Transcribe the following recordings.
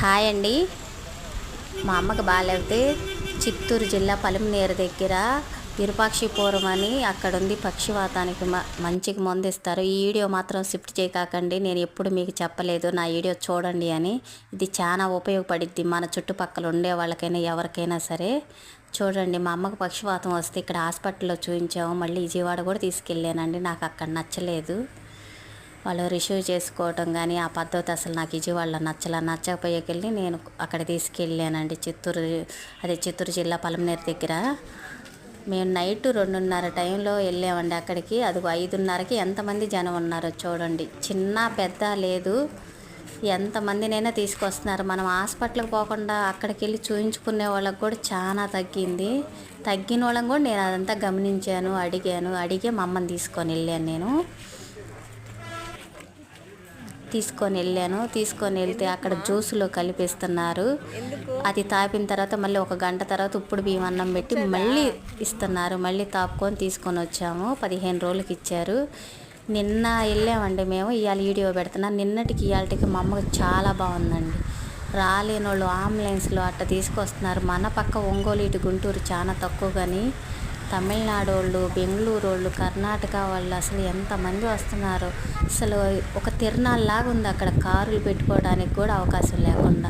Hi అండి. మా అమ్మకి బాగాలేకపోతే చిత్తూరు జిల్లా పలమనేరు దగ్గర విరూపాక్షిపురం అని అక్కడ ఉంది. పక్షివాతానికి మంచిగా మందు ఇస్తారు. ఈ వీడియో మాత్రం షిఫ్ట్ చేయకండి. నేను ఎప్పుడు మీకు చెప్పలేదు నా వీడియో చూడండి అని. ఇది చాలా ఉపయోగపడిద్ది మన చుట్టుపక్కల ఉండే వాళ్ళకైనా ఎవరికైనా సరే. చూడండి, మా అమ్మకు పక్షివాతం వస్తే ఇక్కడ హాస్పిటల్లో చూపించాము. మళ్ళీ విజయవాడ కూడా తీసుకెళ్ళానండి. నాకు అక్కడ నచ్చలేదు. వాళ్ళు రిసీవ్ చేసుకోవటం కానీ ఆ పద్ధతి అసలు నాకు విజయవాడలో నచ్చకపోయేకెళ్ళి నేను అక్కడ తీసుకెళ్ళానండి. చిత్తూరు జిల్లా పలమనేరు దగ్గర. మేము నైట్ 2:30 టైంలో వెళ్ళామండి అక్కడికి. అది 5:30కి ఎంతమంది జనం ఉన్నారో చూడండి. చిన్న పెద్ద లేదు, ఎంతమందినైనా తీసుకొస్తున్నారు. మనం హాస్పిటల్కి పోకుండా అక్కడికి వెళ్ళి చూయించుకునే వాళ్ళకి కూడా చాలా తగ్గిన వాళ్ళని కూడా నేను అదంతా గమనించాను. అడిగే మా అమ్మని తీసుకొని వెళ్తే అక్కడ జ్యూసులో కలిపిస్తున్నారు. అది తాపిన తర్వాత మళ్ళీ 1 గంట తర్వాత ఉప్పుడు బియ్యం అన్నం పెట్టి మళ్ళీ ఇస్తున్నారు. మళ్ళీ తాపుకొని తీసుకొని వచ్చాము. 15 రోజులకి ఇచ్చారు. నిన్న వెళ్ళామండి మేము. ఇవాళ వీడియో పెడుతున్నాను. నిన్నటికి ఇవాళకి మా అమ్మకి చాలా బాగుందండి. రాలేని వాళ్ళు అంబులెన్స్లో అట్లా తీసుకొస్తున్నారు. మన పక్క ఒంగోలు ఇటు గుంటూరు చాలా తక్కువ, కానీ తమిళనాడు వాళ్ళు, బెంగళూరు వాళ్ళు, కర్ణాటక వాళ్ళు అసలు ఎంతమంది వస్తున్నారు. అసలు ఒక తిరణాల్లాగా ఉంది అక్కడ. కారులు పెట్టుకోవడానికి కూడా అవకాశం లేకుండా.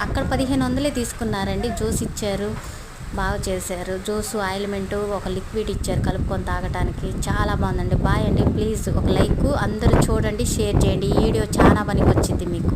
అక్కడ 1500 తీసుకున్నారండి. జ్యూస్ ఇచ్చారు, బాగా చేశారు. జ్యూసు, ఆయిల్మెంటు, ఒక లిక్విడ్ ఇచ్చారు కలుపుకొని తాగడానికి. చాలా బాగుందండి. బాయ్ అండి. ప్లీజ్ ఒక లైక్ అందరూ చూడండి, షేర్ చేయండి. ఈ వీడియో చాలా పనికి వచ్చింది మీకు.